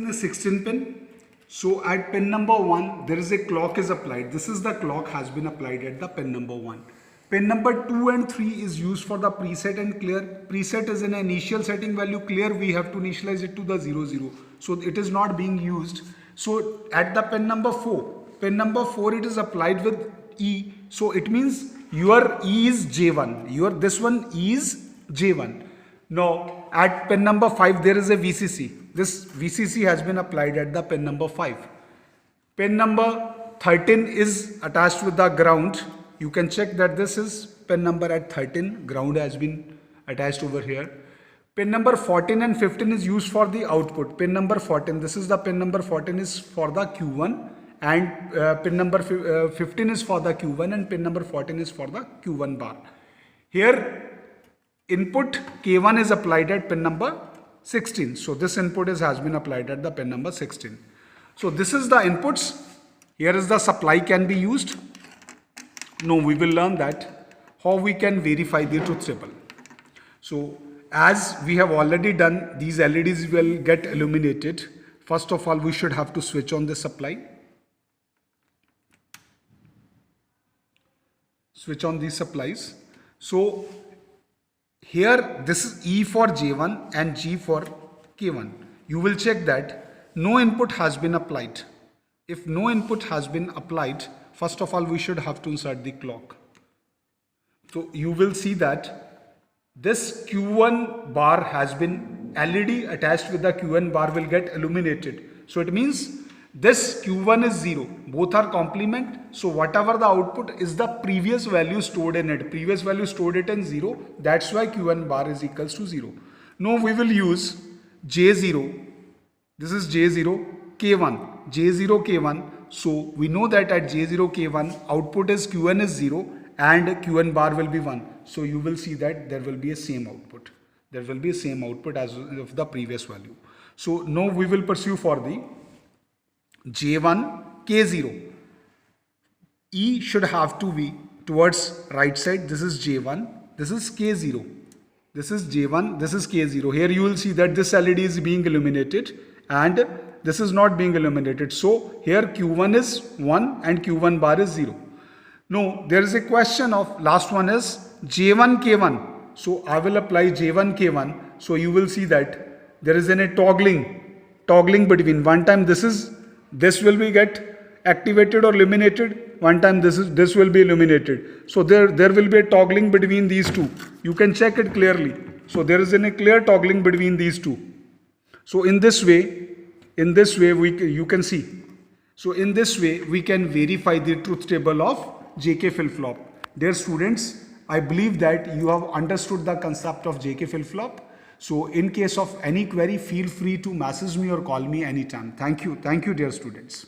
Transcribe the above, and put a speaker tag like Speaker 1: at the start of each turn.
Speaker 1: in a 16 pin. So at pin number 1, there is a clock is applied. This is the clock has been applied at the pin number 1. Pin number 2 and 3 is used for the preset and clear. Preset is an initial setting value. Clear, we have to initialize it to the 00. So it is not being used. So at the pin number 4 it is applied with E. So it means your E is J1. This one E is J1. Now at pin number 5 there is a VCC. This VCC has been applied at the pin number 5. Pin number 13 is attached with the ground. You can check that this is pin number at 13. Ground has been attached over here. Pin number 14 and 15 is used for the output. Pin number 14, this is the pin number 14 is for the Q1 and pin number 15 is for the Q1 and pin number 14 is for the Q1 bar. Here input K1 is applied at pin number 16. So this input has been applied at the pin number 16. So this is the inputs. Here is the supply can be used. No, we will learn that how we can verify the truth table. So as we have already done, these LEDs will get illuminated. First of all, we should have to switch on the supply. Switch on these supplies. So here this is E for J1 and G for K1. You will check that no input has been applied. If no input has been applied, first of all we should have to insert the clock. So you will see that this Q1 bar has been LED attached with the Q1 bar will get illuminated. So it means this Q1 is 0. Both are complement. So whatever the output is the previous value stored in it. Previous value stored it in 0. That's why Q1 bar is equals to 0. Now we will use J0. This is J0 K1. J0 K1. So we know that at J0 K1 output is Q1 is 0 and Q1 bar will be 1. So you will see that there will be a same output. There will be a same output as of the previous value. So now we will pursue for the J1 K0. E should have to be towards right side. This is J1. This is K0. This is J1. This is K0. Here you will see that this LED is being illuminated and this is not being illuminated. So here Q1 is 1 and Q1 bar is 0. No, there is a question of last one is J1 K1. So I will apply J1 K1. So you will see that there is a toggling between one time this will be get activated or illuminated. One time this will be illuminated. So there will be a toggling between these two. You can check it clearly. So there is a clear toggling between these two. So in this way you can see. So in this way we can verify the truth table of JK flip-flop. Dear students, I believe that you have understood the concept of JK flip-flop. So in case of any query, feel free to message me or call me anytime. Thank you dear students.